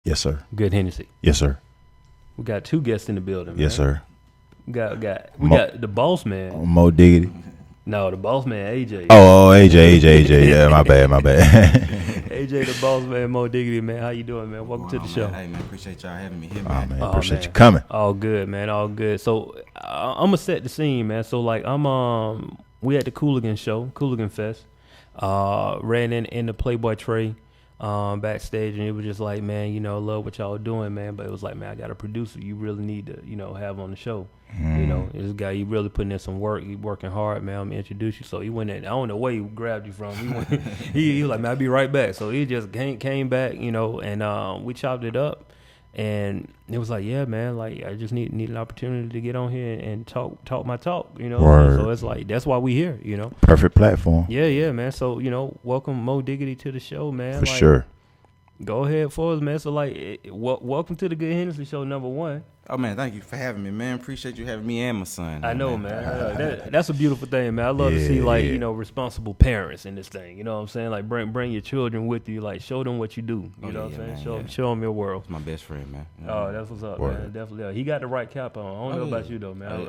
Yes, sir. GoodHenneC. Yes, sir. We got two guests in the building, man. Yes, sir. We got the boss man. MoDiggity. No, the boss man, AJ. Oh, AJ. Yeah, my bad. AJ, the boss man, MoDiggity, man. How you doing, man? Welcome to the show. Hey, man, appreciate y'all having me here, Oh, man. man, appreciate you coming. All good, man. All good. So I'm gonna set the scene, man. So like we at the Cooligan Fest. Ran in the Playboy tray backstage, and it was just like, man, love what y'all doing, man. But it was like, man, I got a producer you really need to, have on the show. This guy, he really putting in some work. He working hard, man. I'm gonna introduce you. So he went in. I don't know where he grabbed you from. He was like, man, I'll be right back. So he just came back, and we chopped it up. And it was like, yeah, man, like I just need an opportunity to get on here and talk my talk, Word. So it's like that's why we here, Perfect platform. Yeah, man. So welcome MoDiggity to the show, man. For sure. Go ahead for us, man. So welcome to the GoodHenneC show #1. Oh, man, thank you for having me, man. Appreciate you having me and my son. I know, man. That's a beautiful thing, man. I love to see responsible parents in this thing. You know what I'm saying? Like bring your children with you. Like show them what you do. You know what I'm saying? Man, show them your world. It's my best friend, man. Oh, that's what's up, man. Definitely. He got the right cap on. I don't know about you though, man.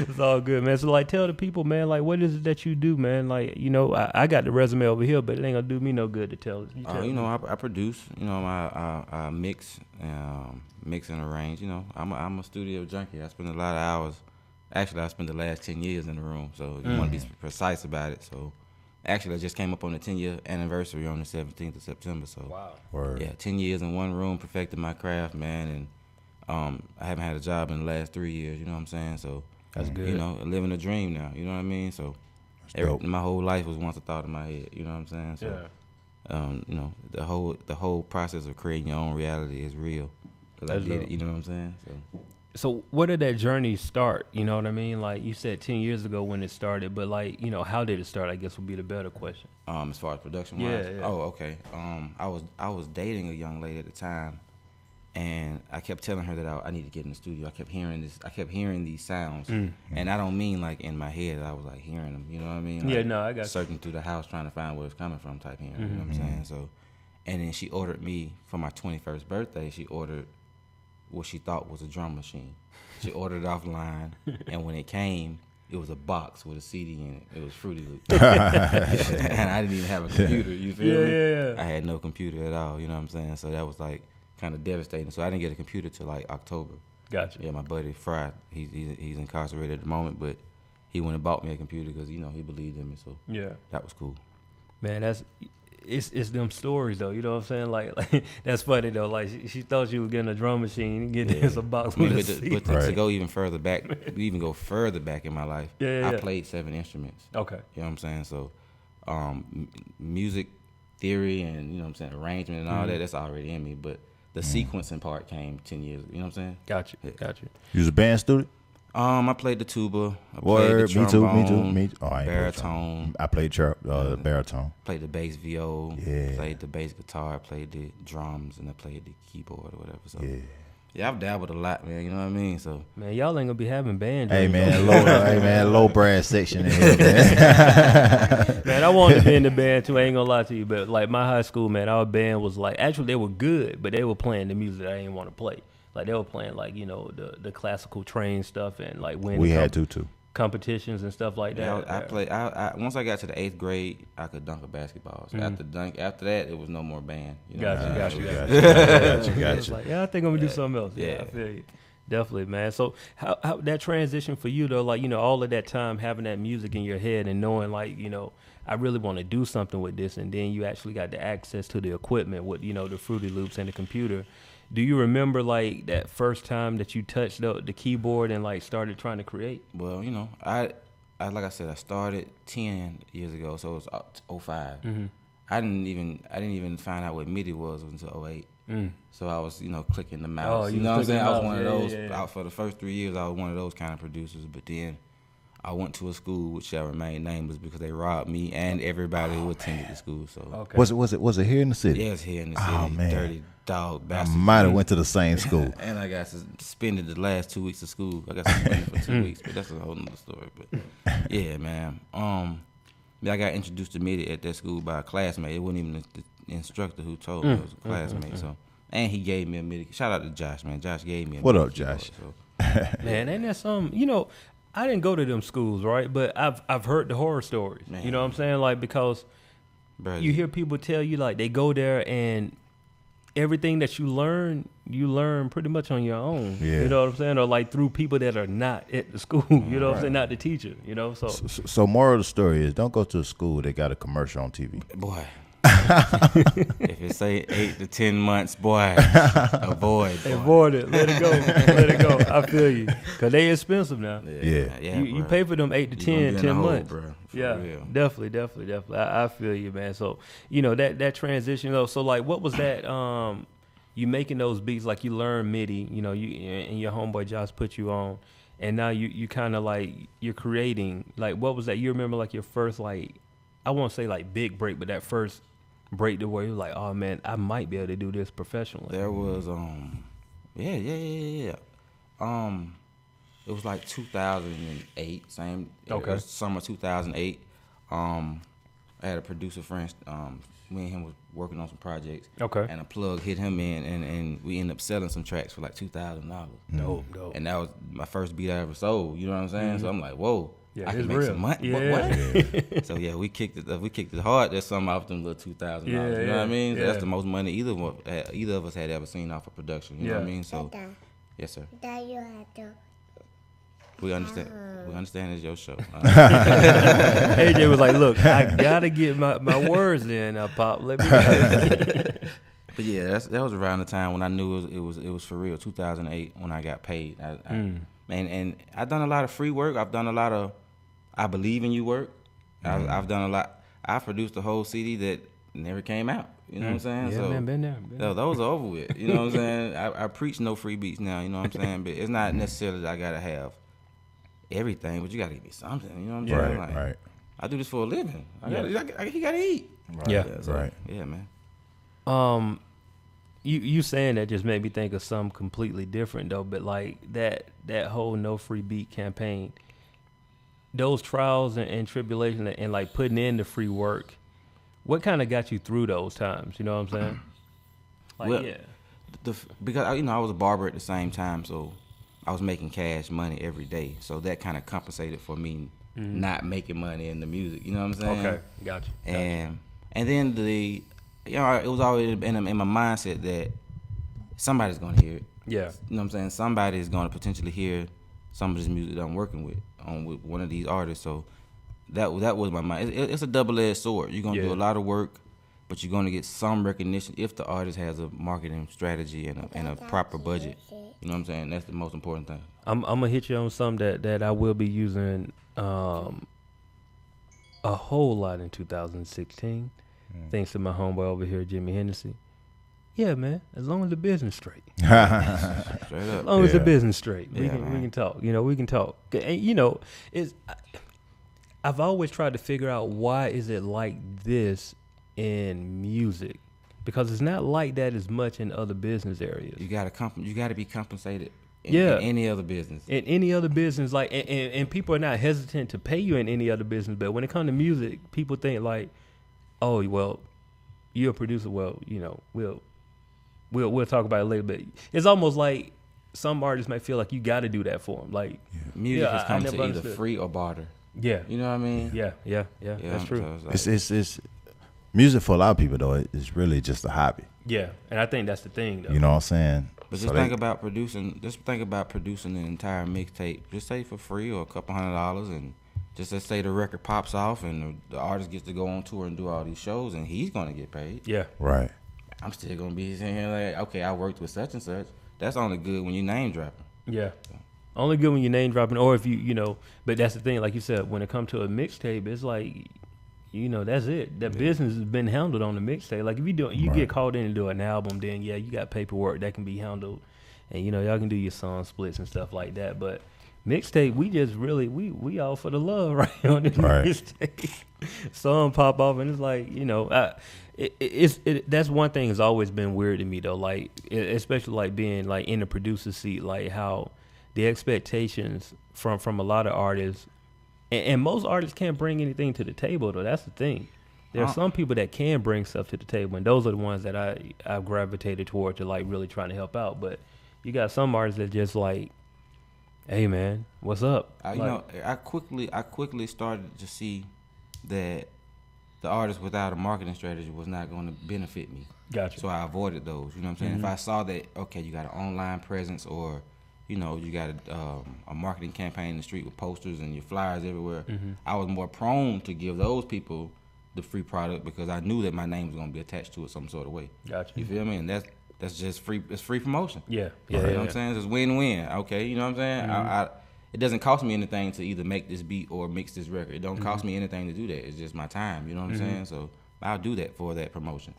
It's all good, man. So tell the people, man, what is it that you do, man? I got the resume over here, but it ain't gonna do me no good to tell. I produce. I mix and arrange. I'm a studio junkie. I spend a lot of hours. Actually, I spent the last 10 years in the room, so you want to be precise about it. So actually, I just came up on the 10-year anniversary on the 17th of September. So wow. Word. Yeah, 10 years in one room, perfected my craft, man, and I haven't had a job in the last 3 years. You know what I'm saying? So that's good. Living a dream now. You know what I mean? So my whole life was once a thought in my head. You know what I'm saying? So. Yeah. The whole process of creating your own reality is real. 'Cause I did it, you know what I'm saying? So where did that journey start? You know what I mean? Like you said 10 years ago when it started, but how did it start? I guess would be the better question. As far as production wise? Yeah. Oh, okay. I was dating a young lady at the time, and I kept telling her that I need to get in the studio. I kept hearing these sounds, and I don't mean like in my head. I was like hearing them. You know what I mean? Like, I got searching through the house trying to find where it's coming from, type hearing. You know what I'm saying? So, and then she ordered me for my 21st birthday. She ordered what she thought was a drum machine. She ordered it offline, and when it came, it was a box with a CD in it. It was Fruity Loops, and I didn't even have a computer. You feel me? Yeah. I had no computer at all. You know what I'm saying? So that was like kind of devastating. So I didn't get a computer till like October. Gotcha. Yeah, my buddy Fry, he's incarcerated at the moment, but he went and bought me a computer because he believed in me. So yeah, that was cool. Man, it's them stories though. You know what I'm saying? Like that's funny though. Like she thought she was getting a drum machine, getting this a box with a CD. But to go even further back, further back in my life, I played 7 instruments. Okay. You know what I'm saying? So, music theory and you know what I'm saying, arrangement and all that's already in me, but the sequencing part came 10 years. You know what I'm saying? Gotcha. You was a band student? I played the tuba. I Word. played the trombone, Me too. Oh, I ain't baritone. I played baritone. Played the bass viol. Yeah. Played the bass guitar. Played the drums, and I played the keyboard or whatever. So Yeah, I've dabbled a lot, man. You know what I mean? So man, y'all ain't gonna be having bands. Hey man, low brass section in here, man. Man, I wanted to be in the band too. I ain't gonna lie to you, but like my high school, man, our band was like actually they were good, but they were playing the music that I didn't want to play. Like they were playing like the classical train stuff and like winning. We had to too. Competitions and stuff like that. I played. I once I got to the 8th grade, I could dunk a basketball. So after that, it was no more band. You know Gotcha. Gotcha. Like, I think I'm gonna do something else. Yeah. I feel you. Definitely, man. So how that transition for you though, like, all of that time having that music in your head and knowing like, I really want to do something with this, and then you actually got the access to the equipment with, the Fruity Loops and the computer. Do you remember like that first time that you touched the keyboard and like started trying to create? Well, I like I said, I started 10 years ago, so it was 05. I didn't even find out what MIDI was until 08. So I was, clicking the mouse. Oh, you know what I'm saying? I was one of those. Yeah. Out for the first 3 years, I was one of those kind of producers. But then I went to a school which shall remain nameless because they robbed me and everybody who attended the school. So okay. Was it here in the city? Yeah, it's here in the city. Oh, man. Dirty dog bastard. I might have went to the same school. And I got suspended the last 2 weeks of school. I got suspended for 2 weeks, but that's a whole nother story. But yeah, man. I got introduced to MIDI at that school by a classmate. It wasn't even instructor who told me. It was a classmate. So, and he gave me a MIDI. Shout out to Josh, man. Josh gave me a What MIDI up, Josh? keyboard, so. Man, ain't that something? You know, I didn't go to them schools, right? But I've heard the horror stories. Man. You know what I'm saying? Like, because Bro, you hear people tell you, like, they go there and everything that you learn pretty much on your own. Yeah. You know what I'm saying? Or like through people that are not at the school. You know what I'm saying? Not the teacher. You know, So moral of the story is, don't go to a school that got a commercial on TV. boy. If it say 8 to 10 months, boy, avoid. Boy. avoid it. Let it go. Let it go. I feel you. Because they expensive now. Yeah. You pay for them 8 to You gonna 10, be in 10 the hole, months. bro, for Yeah, real. definitely. I feel you, man. So, you know, that transition, though. So, like, what was that, you making those beats, like, you learn MIDI, you know, you and your homeboy Josh put you on, and now you kind of, like, you're creating, like, what was that? You remember, like, your first, like, I won't say, like, big break, but that first break to where you're like, oh, man, I might be able to do this professionally. There was yeah. It was like 2008, same. Okay. It was summer 2008. I had a producer friend. Me and him was working on some projects. Okay. And a plug hit him in, and we ended up selling some tracks for like $2,000. Dope. And that was my first beat I ever sold. You know what I'm saying? So I'm like, whoa. Yeah, I it's can make real. some money. Yeah. What? So yeah, we kicked it hard. That's something off them little $2,000. You know what I mean? So yeah. that's the most money either of us had ever seen off of production. You know what I mean? So yes, sir. That you had to. We understand. We understand it's your show. AJ was like, look, I gotta get my words in, Pop. Let me. But yeah, that was around the time when I knew it was for real. 2008 when I got paid. And I've done a lot of free work. I've done a lot of I Believe in You work. I've done a lot. I produced a whole CD that never came out. You know what I'm saying? Yeah, so man, been there. so those are over with. You know what I'm saying? I preach no free beats now. You know what I'm saying? But it's not necessarily that I gotta have everything, but you gotta give me something. You know what I'm saying? Like, Right. I do this for a living. You gotta eat. Right. Yeah. Right. Yeah, man. You saying that just made me think of something completely different though. But like that whole no free beat campaign, those trials and tribulations and like putting in the free work, what kind of got you through those times? You know what I'm saying? Like, Well, yeah. Because I was a barber at the same time, so I was making cash money every day. So that kind of compensated for me not making money in the music. You know what I'm saying? Okay, gotcha. And then it was always in my mindset that somebody's gonna hear it. Yeah. You know what I'm saying? Somebody's gonna potentially hear some of this music that I'm working with one of these artists. So that was my mind. It's a double-edged sword. You're gonna do a lot of work, but you're gonna get some recognition if the artist has a marketing strategy and a proper budget. You know what I'm saying? That's the most important thing. I'm gonna hit you on something that I will be using a whole lot in 2016. Thanks to my homeboy over here, Jimmy Hennessy. Yeah, man. As long as the business straight. Straight up. As long as the business straight, we Yeah, can talk. You know, we can talk. And you know, I've always tried to figure out why is it like this in music, because it's not like that as much in other business areas. You gotta be compensated. In any other business. In any other business, like, and people are not hesitant to pay you in any other business, but when it comes to music, people think like, oh, well, you're a producer. Well, you know, we'll talk about it later. But it's almost like some artists might feel like you got to do that for them. Like Music has come to either understood. free or barter. Yeah, You know what I mean? yeah. That's true. So it's like- It's music for a lot of people though. It's really just a hobby. Yeah, and I think that's the thing, though. You know what I'm saying? But So just think about producing. Just think about producing an entire mixtape. Just say for free or a couple $100, and just let's say the record pops off and the artist gets to go on tour and do all these shows, and he's gonna get paid. Yeah, Right. I'm still gonna be sitting here like, okay, I worked with such and such. That's only good when you name dropping. yeah. Only good when you're name dropping, or if you know. But that's the thing, like you said, when it comes to a mixtape, it's like, you know, that's it. That business has been handled on the mixtape. Like if you get called in to do an album, then yeah, you got paperwork that can be handled, and you know y'all can do your song splits and stuff like that. But mixtape, we just really we all for the love right on this mixtape. Song pop off and it's like, you know, that's one thing that's always been weird to me though. Like especially like being like in the producer seat, like how the expectations from a lot of artists. And most artists can't bring anything to the table, though. That's the thing. There are some people that can bring stuff to the table, and those are the ones that I've gravitated toward to like really trying to help out. But you got some artists that just like, hey man, what's up? I quickly started to see that the artist without a marketing strategy was not going to benefit me. Gotcha. So I avoided those. You know what I'm saying? If I saw that, okay, you got an online presence, or you got a marketing campaign in the street with posters and your flyers everywhere, I was more prone to give those people the free product because I knew that my name was going to be attached to it some sort of way. Gotcha. You feel me? And that's just free. It's free promotion. Yeah. You know what I'm saying? It's win-win. Okay, you know what I'm saying? It doesn't cost me anything to either make this beat or mix this record. It don't cost me anything to do that. It's just my time. You know what I'm saying? So I'll do that for that promotion.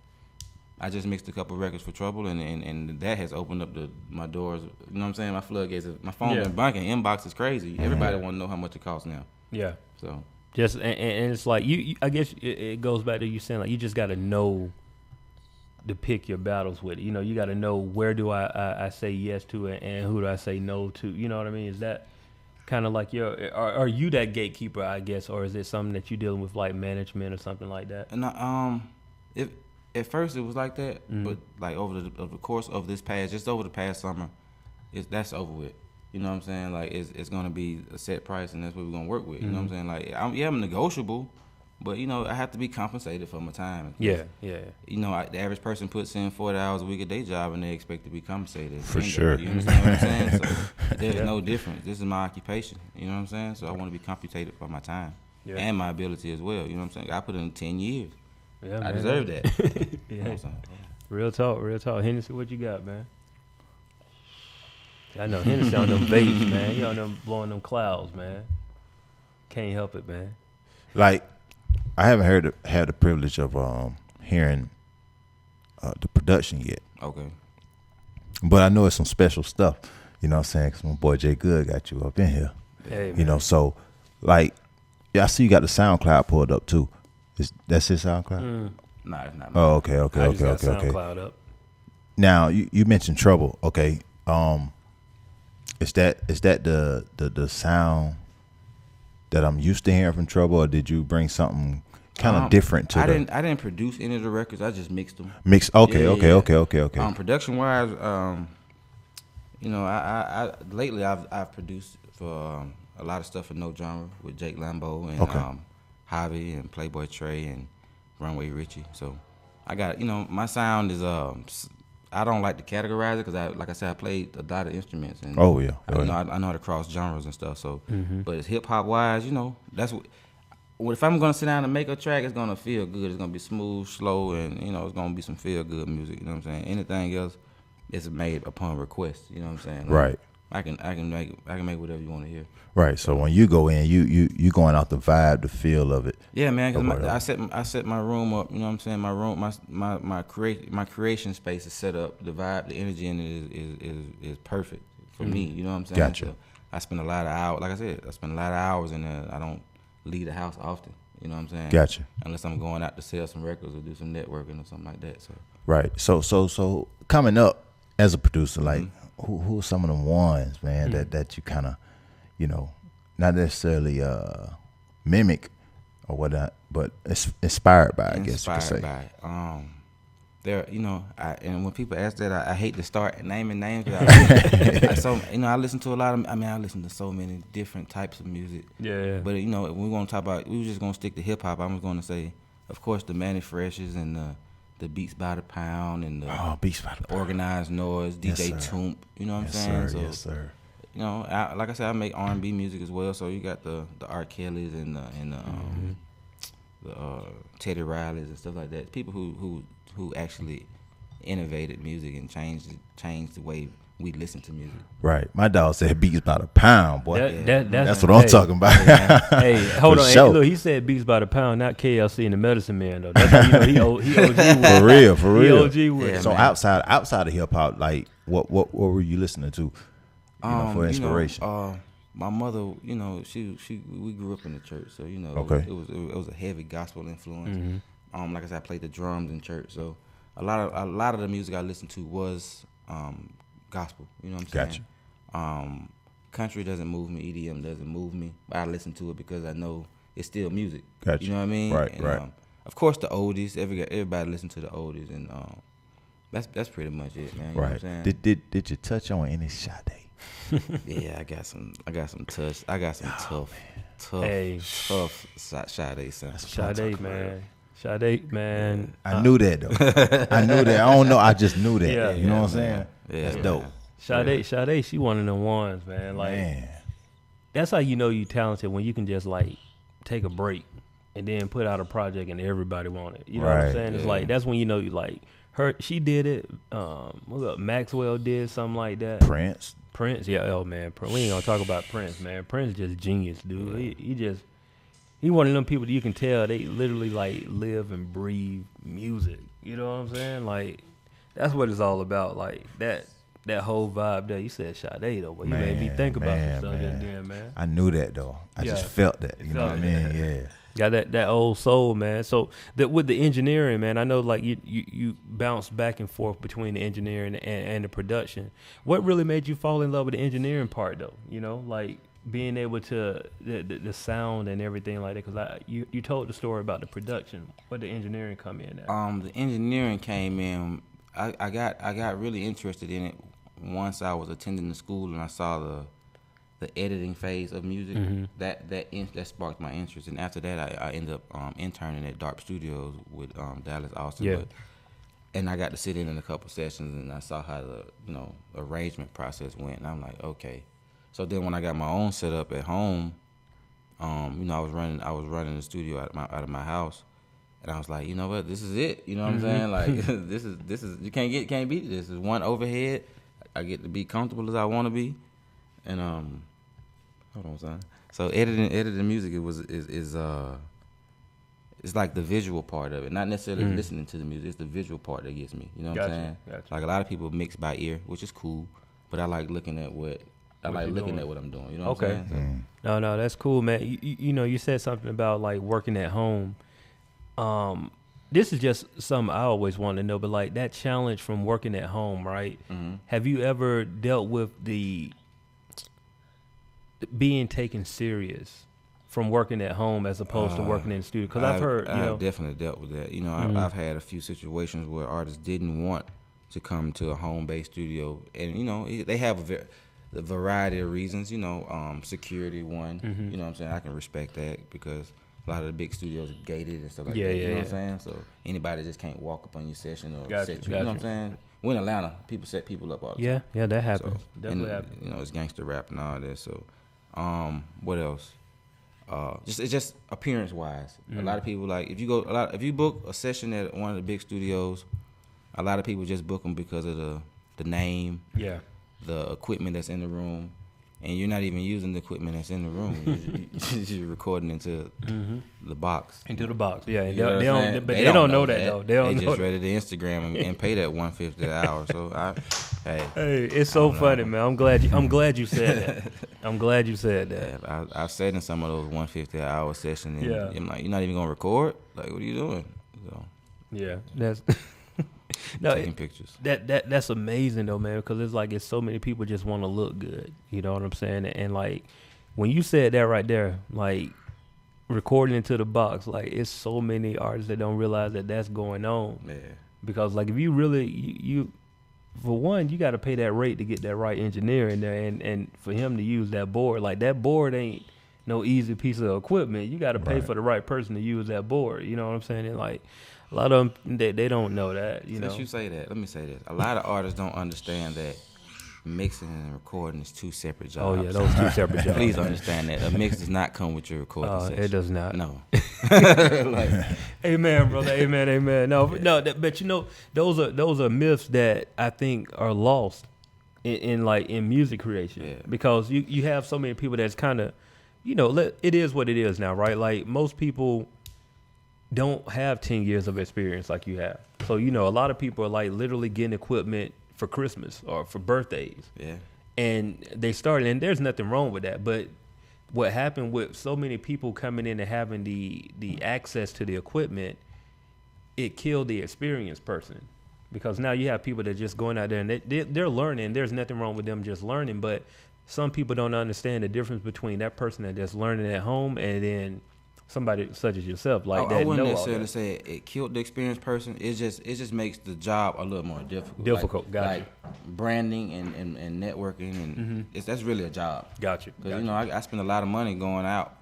I just mixed a couple records for Trouble, and that has opened up my doors. You know what I'm saying? My floodgates. My phone been bunking. Inbox is crazy. Everybody want to know how much it costs now. Yeah. So just and it's like you. I guess it goes back to you saying like you just got to know to pick your battles with it. You know, you got to know where do I say yes to it and who do I say no to. You know what I mean? Is that kind of like are you that gatekeeper, I guess, or is it something that you're dealing with like management or something like that? And if at first it was like that, but like over the course of over the past summer, that's over with. You know what I'm saying? Like it's gonna be a set price, and that's what we're gonna work with. You know what I'm saying? Like I'm negotiable, but I have to be compensated for my time. Yeah. The average person puts in 40 hours a week at day job, and they expect to be compensated. For sure. You understand what I'm saying? So there's no difference. This is my occupation. You know what I'm saying? So I want to be compensated for my time and my ability as well. You know what I'm saying? I put in 10 years. Yeah, I deserve that. Yeah. You know what I'm saying? Real talk. Hennessy, what you got, man? I know Hennessy on them vapes, man. He on them blowing them clouds, man. Can't help it, man. Like, I haven't had the privilege of hearing the production yet. Okay. But I know it's some special stuff. You know what I'm saying? Because my boy Jay Good got you up in here. Hey, man. You know, so, like, I see you got the SoundCloud pulled up, too. That's his SoundCloud? Nah, it's not. Oh, okay. I just got SoundCloud up. Now, you mentioned Trouble. Okay. Is that the sound that I'm used to hearing from Trouble, or did you bring something kind of different to I didn't produce any of the records. I just mixed them. Okay. Production wise, I lately I've produced for a lot of stuff for No Genre with Jake Lambo and Javi and Playboy Trey and Runway Richie. So I got my sound is I don't like to categorize it because like I said, I played a lot of instruments and I know how to cross genres and stuff. So, but it's hip hop wise, that's what. If I'm gonna sit down and make a track, it's gonna feel good. It's gonna be smooth, slow, and it's gonna be some feel good music. You know what I'm saying? Anything else is made upon request. You know what I'm saying? Like, right. I can make whatever you want to hear. Right. So when you go in, you going out the vibe, the feel of it. Yeah, man. Cause I set my room up. You know what I'm saying? My room, my creation space is set up. The vibe, the energy in it is perfect for me. You know what I'm saying? Gotcha. So I spend a lot of hours. Like I said, I spend a lot of hours in there. I don't leave the house often. You know what I'm saying? Gotcha. Unless I'm going out to sell some records or do some networking or something like that. So right. So coming up as a producer, like who are some of them ones, man, that you kind of, not necessarily mimic or whatnot, but inspired by, I guess you could say. Inspired by. There, and when people ask that, I hate to start naming names. I listen to a lot of. I listen to so many different types of music. Yeah. But when we want to talk about, we were just gonna stick to hip hop. I was gonna say, of course, the Manny Freshes and the Beats by the Pound and the Beats by the Pound. Organized Noise, DJ Toomp. You know what I'm saying? Sir, yes, sir. Like I said, I make R&B music as well. So you got the R. Kellys and the Teddy Rileys and stuff like that. People who actually innovated music and changed the way we listen to music. Right. My dog said Beats by the Pound, boy. That's what I'm talking about. Hey, hold on. Sure. Hey, look, he said Beats by the Pound, not KLC and the Medicine Man, though. That's how he OG with. For real. He OG with. Yeah, so man. outside of hip hop, like what were you listening to? For inspiration. My mother, we grew up in the church, so Okay. it was a heavy gospel influence. Like I said, I played the drums in church, so a lot of the music I listened to was gospel. You know what I'm saying? Gotcha. Country doesn't move me, EDM doesn't move me, but I listen to it because I know it's still music. Gotcha. You know what I mean? Right. of course the oldies. Everybody listen to the oldies, and that's pretty much it, man. You know what I'm saying? Did you touch on any Sade? Yeah, I got some touch. I got some tough Sade sounds. Sade, man. Sade, man. I knew that though. I knew that. I don't know. I just knew that. Yeah, you know what I'm saying? Yeah, that's dope. Sade, she one of them ones, man. Like, that's how you know you talented, when you can just like take a break and then put out a project and everybody want it. You know what I'm saying? It's like, that's when you know you like her. She did it. Maxwell did something like that. Prince, yeah, oh man, we ain't gonna talk about Prince, man. Prince just genius, dude. He one of them people that you can tell they literally like live and breathe music. You know what I'm saying? Like, that's what it's all about. Like that whole vibe there. You said Sade though, but you made me think about this stuff just then, man. I knew that though. I just felt that. You know what I mean? Yeah. Got that old soul, man. So that with the engineering, man, I know like you bounce back and forth between the engineering and the production. What really made you fall in love with the engineering part though? You know, like being able to the sound and everything like that. Because you told the story about the production. What the engineering come in at? The engineering came in. I got really interested in it once I was attending the school and I saw the editing phase of music. That sparked my interest, and after that I ended up interning at Darp Studios with Dallas Austin. And I got to sit in a couple sessions, and I saw how the arrangement process went, and I'm like, okay. So then when I got my own setup at home, I was running the studio out of my house, and I was like, you know what, this is it. You know what I'm saying? Like this is you can't beat this. This is one overhead. I get to be comfortable as I want to be, and hold on, son. So editing music is like the visual part of it, not necessarily listening to the music. It's the visual part that gets me. You know what I'm saying? Gotcha. Like a lot of people mix by ear, which is cool, but I like looking at what I'm doing. You know what I'm saying? So, No, that's cool, man. You said something about like working at home. This is just something I always wanted to know, but like that challenge from working at home, right? Have you ever dealt with the being taken serious from working at home as opposed to working in the studio? Because I've heard, I've definitely dealt with that. I've had a few situations where artists didn't want to come to a home-based studio, and they have a variety of reasons. Security one. You know what I'm saying? I can respect that because a lot of the big studios are gated and stuff like that. You know what I'm saying? So anybody just can't walk up on your session or set you. You know what I'm saying? We're in Atlanta. People set people up all the time. Yeah, that happens. So, definitely happens. It's gangster rap and all that. So, what else? It's just appearance wise. A lot of people like if you book a session at one of the big studios, a lot of people just book them because of the name, the equipment that's in the room, and you're not even using the equipment that's in the room. You're recording into the box. Into the box, yeah. They don't know that though. They just ready to Instagram and pay that $150 an hour. So hey, it's so funny, man. I'm glad you said that. I'm glad you said that. Yeah, I've sat in some of those $150 an hour sessions, and I'm like, you're not even gonna record? Like, what are you doing? So yeah, that's taking pictures. That's amazing though, man, because it's so many people just want to look good. You know what I'm saying? And like when you said that right there, like recording into the box, like it's so many artists that don't realize that that's going on. Yeah. Because like if you really you for one, you got to pay that rate to get that right engineer in there, and for him to use that board, like that board ain't no easy piece of equipment. You got to pay for the right person to use that board. You know what I'm saying? And like a lot of them, they don't know that. Since you say that, let me say this: a lot of artists don't understand that mixing and recording is two separate jobs. Oh yeah, those two separate jobs. Please understand that a mix does not come with your recording session. It does not. No. Amen, brother. Amen. No, but those are myths that I think are lost in music creation. Yeah. Because you have so many people that's kind of, it is what it is now, right? Like most people don't have 10 years of experience like you have. So a lot of people are like literally getting equipment for Christmas or for birthdays. Yeah. And they started, and there's nothing wrong with that. But what happened with so many people coming in and having the access to the equipment, it killed the experienced person. Because now you have people that are just going out there and they're learning. There's nothing wrong with them just learning. But some people don't understand the difference between that person that just learning at home and then somebody such as yourself like that. I wouldn't know necessarily say it killed the experienced person. It just makes the job a little more difficult. Difficult, gotcha. Like branding and networking, and that's really a job. Gotcha. Because you know, I spend a lot of money going out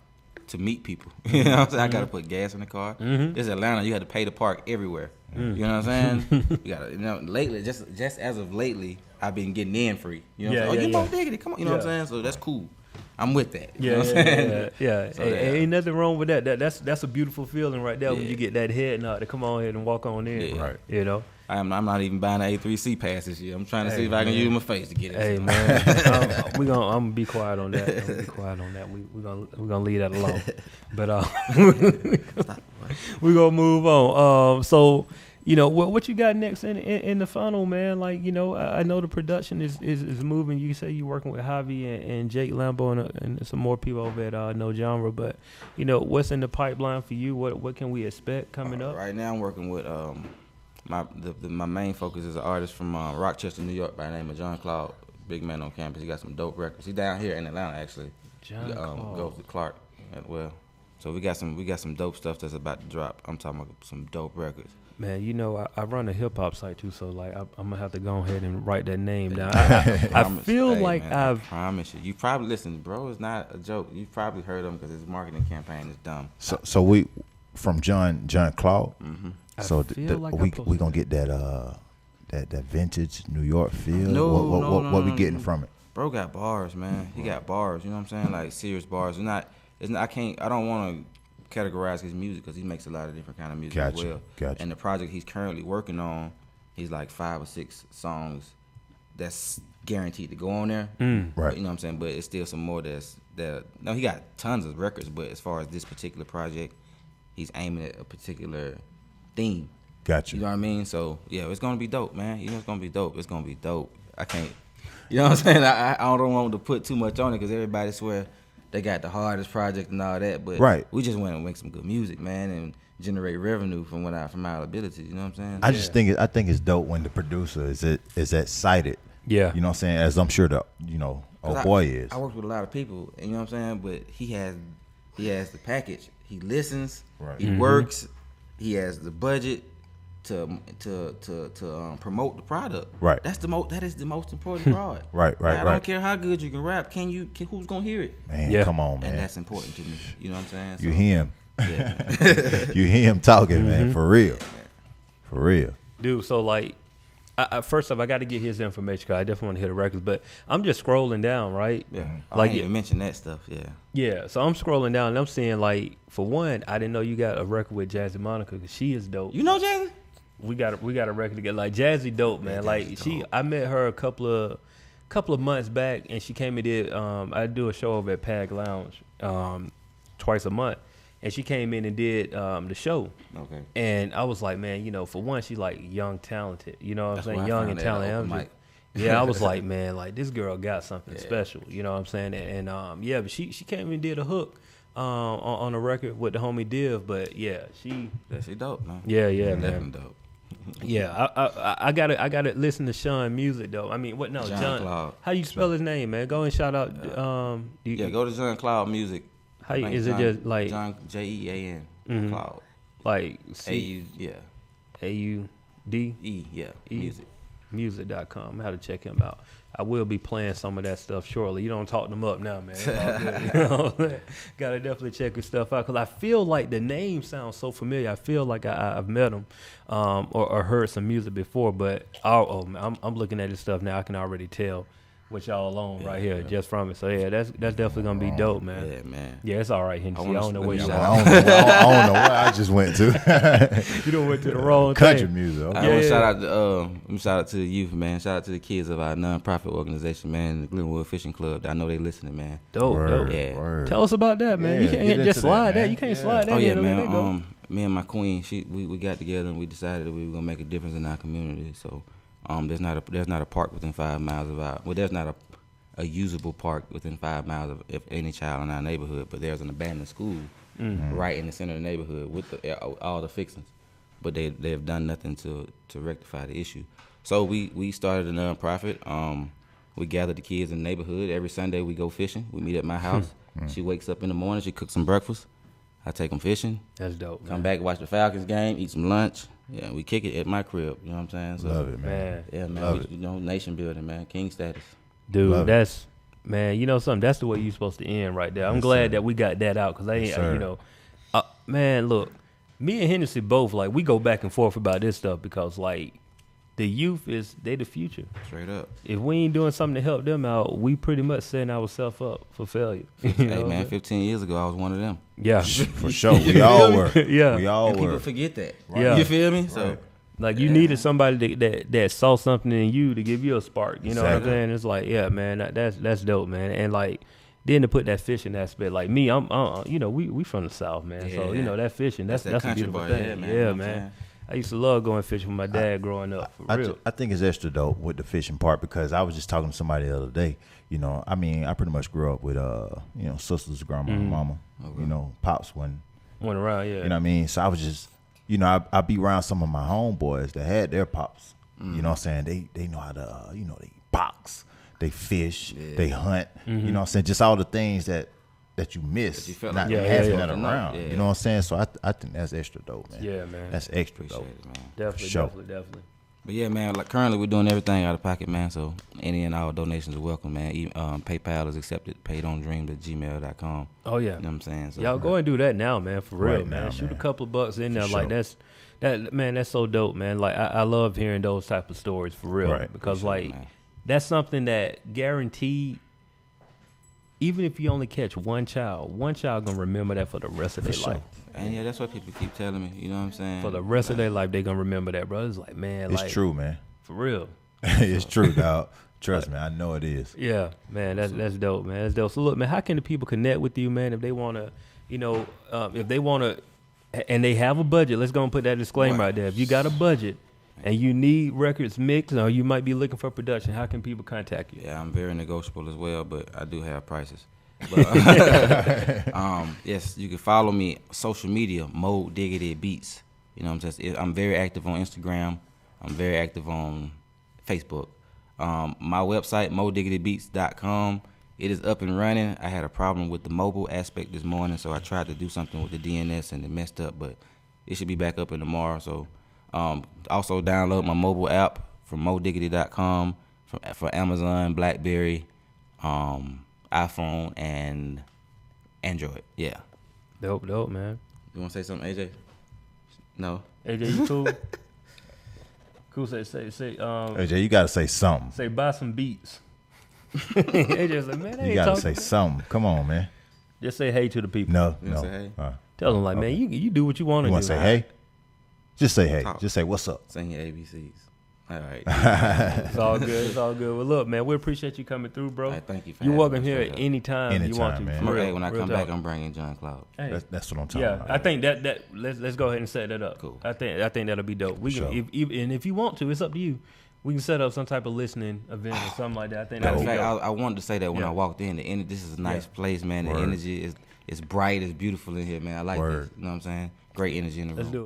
to meet people. You know what I'm saying? I got to put gas in the car. It's Atlanta. You had to pay to park everywhere. You know what I'm saying? You got to, you know, lately, just as of lately, I've been getting in free. You know what I'm saying? Oh, you MoDiggity, come on. You know what I'm saying? So that's cool. I'm with that. You know what I'm saying? So, ain't nothing wrong with that. That's a beautiful feeling right there when you get that head nod to come on ahead and walk on in. Right. You know? I'm not even buying the A3C pass this year. I'm trying to see if I can use my face to get it. Hey man, I'm gonna be quiet on that. I'm gonna be quiet on that. We're gonna leave that alone. But we're gonna move on. So you know what you got next in the funnel, man? Like, you know, I know the production is moving. You say you're working with Javi and Jake Lambo and some more people over at No Genre. But you know, what's in the pipeline for you? What can we expect coming up? Right now, I'm working with my main focus is an artist from Rochester, New York, by the name of John Cloud. Big man on campus. He got some dope records. He's down here in Atlanta, actually. John Cloud. Goes to Clark as well. So we got some dope stuff that's about to drop. I'm talking about some dope records. Man, you know, I run a hip hop site too, so like I'm gonna have to go ahead and write that name down. I feel like I promise you. You probably listen, bro. It's not a joke. You probably heard him because his marketing campaign is dumb. So we from John Cloud. Mm-hmm. So we gonna get that vintage New York feel. What we getting from it? Bro got bars, man. He got bars. You know what I'm saying? Like serious bars. I don't want to categorize his music because he makes a lot of different kind of music as well. Gotcha. And the project he's currently working on, he's like 5 or 6 songs that's guaranteed to go on there. Right. But, you know what I'm saying? But it's still some more no, he got tons of records, but as far as this particular project, he's aiming at a particular theme. Gotcha. You know what I mean? So yeah, it's gonna be dope, man. You know it's gonna be dope. It's gonna be dope. I can't. You know what I'm saying? I don't want to put too much on it because everybody swear they got the hardest project and all that, but we just want to make some good music, man, and generate revenue from our abilities. You know what I'm saying? I think it's dope when the producer is excited. Yeah. You know what I'm saying? As I'm sure the old boy is. I work with a lot of people, and you know what I'm saying? But he has the package. He listens. Right. He works. He has the budget to promote the product. Right. That is the most important part. Right. I don't care how good you can rap. Who's gonna hear it? Man, come on, man. And that's important to me. You know what I'm saying? You hear him. Yeah. You hear him talking, man. For real. For real. Dude, so like, first off, I got to get his information because I definitely want to hear the records. But I'm just scrolling down, right? Yeah. Like, I didn't even mention that stuff. Yeah. Yeah. So I'm scrolling down and I'm seeing, like, for one, I didn't know you got a record with Jazzy Monica because she is dope. You know Jazzy? We got a record together. Like, Jazzy dope, man. Like, I met her a couple of months back, and she came and did. I do a show over at Pag Lounge twice a month, and she came in and did the show. Okay. And I was like, man, you know, for one, she's like young, talented. You know what I'm saying? Young and talented. Yeah, I was like, man, like this girl got something special. You know what I'm saying? And but she came and did a hook on a record with the homie Div. But yeah, she dope, man. Yeah, man. Definitely dope. Yeah, I gotta listen to Sean music though. I mean, John Cloud. How you spell his name, man? Go and shout out. Go to John Cloud Music. How is it just like John Jean Cloud? Like AUD music. Music.com. I had to check him out. I will be playing some of that stuff shortly. You don't talk them up now, man. You know? Gotta definitely check his stuff out because I feel like the name sounds so familiar. I feel like I've met him or heard some music before, but I'm looking at his stuff now. I can already tell what y'all on right here just from it. So yeah, that's definitely gonna be dope, man. Yeah, man. Yeah, it's all right, Hennessy. I don't know where you are. I don't know where I just went to. You done went to the wrong country thing. music. Okay. I want to shout out to the youth, man. Shout out to the kids of our nonprofit organization, man, the Glenwood Fishing Club. I know they listening, man. Dope. Yeah. Word. Tell us about that, man. Yeah, You can't just slide that. man. You can't slide that. Oh yeah, in. man. Me and my queen, we got together and we decided that we were gonna make a difference in our community. So, there's not a park within 5 miles of our. Well, there's not a usable park within 5 miles of any child in our neighborhood, but there's an abandoned school right in the center of the neighborhood with all the fixings, but they have done nothing to rectify the issue. So we started a nonprofit. We gather the kids in the neighborhood every Sunday. We go fishing. We meet at my house. She wakes up in the morning. She cooks some breakfast. I take them fishing. That's dope. Come back, watch the Falcons game, eat some lunch. Yeah, we kick it at my crib. You know what I'm saying? So, Love it, man. yeah, man. Love it. You know, nation building, man. King status. Dude, Love it. that's man. You know something? That's the way you supposed to end right there. I'm Yes, glad sir. that we got that out because Yes, sir. you know, man. Look, me and Hennessy both like we go back and forth about this stuff because like the youth they the future. Straight up. If we ain't doing something to help them out, we pretty much setting ourselves up for failure. You Hey, know? man, 15 years ago, I was one of them. Yeah, For sure. We all were. Yeah. We all And people were. forget that. Yeah. You feel me? So, like you needed somebody that saw something in you to give you a spark. You know what I'm Exactly. saying? It's like, yeah, man, that's dope, man. And like then to put that fishing aspect, like me, I'm you know, we from the South, man. So you Yeah. know that fishing, that's that a country beautiful boy, thing. yeah, man. Yeah, You know what I'm man. saying? I used to love going fishing with my dad growing up. For real. I think it's extra dope with the fishing part because I was just talking to somebody the other day. You know, I mean, I pretty much grew up with you know, sisters, grandma, and mama. You know, pops when Went around, yeah. you know what I mean. So I was just, you know, I be around some of my homeboys that had their pops. You know what I'm saying? They know how to you know, they box, they fish, they hunt. You know what I'm saying? Just all the things that you miss That you felt not like having yeah. that around. Yeah. You know what I'm saying? So I think that's extra dope, man. Yeah, man. That's extra appreciate dope. it, man. definitely, sure. definitely. But yeah, man, like currently we're doing everything out of pocket, man. So any and all donations are welcome, man. PayPal is accepted. paidondreams@gmail.com. Oh yeah. You know what I'm saying? So, Y'all go and do that now, man, for real, Right man. now, Shoot man. a couple of bucks in there. For Like sure. that's so dope, man. Like I love hearing those type of stories for real. Right. Because Appreciate it, like man. that's something that guaranteed even if you only catch one child gonna remember that for the rest of their sure. life. And yeah, that's what people keep telling me. You know what I'm saying? For the rest of their life, they gonna remember that, bro. It's like, man, It's like true, man. for real. It's true, dog. Trust me, I know it is. Yeah, man, that's dope, man. That's dope. So look, man, how can the people connect with you, man, if they wanna, you know, if they wanna, and they have a budget? Let's go and put that disclaimer Right. out there. If you got a budget and you need records mixed, or you might be looking for production, how can people contact you? Yeah, I'm very negotiable as well, but I do have prices. But, yes, you can follow me social media, MoDiggidyBeats. You know what I'm saying? I'm very active on Instagram. I'm very active on Facebook. My website, MoDiggidyBeats.com. It is up and running. I had a problem with the mobile aspect this morning, so I tried to do something with the DNS and it messed up, but it should be back up in tomorrow. So also download my mobile app from MoDiggity.com for Amazon, BlackBerry, iPhone, and Android. Yeah. Dope, man. You want to say something, AJ? No. AJ, you cool? Cool. Say, AJ, you gotta say something. say, buy some beats. AJ's like, man, I You ain't gotta talking. say something. Come on, man. Just say hey to the people. No, You no. wanna say hey? Tell them like, man, you do what you want to You do. want to say hey? Just say hey. Talk. Just say what's up. Sing your ABCs. All right. It's all good. It's all good. Well, look, man, we appreciate you coming through, bro. All right, thank you for You're having welcome me. here Straight up. anytime you want to. Anytime, man. For real, Hey, when I real come talk. back, I'm bringing John Cloud. Hey. That's what I'm talking Yeah, about. I think that let's go ahead and set that up. Cool. I think that'll be dope. We Sure. can and if you want to, it's up to you. We can set up some type of listening event or something like that. I think Matter that'll of be fact, dope. I wanted to say that when Yeah. I walked in. This is a nice place, man. The Word. energy is bright, it's beautiful in here, man. I like Word. this. You know what I'm saying? Great energy in the room. Let's do it.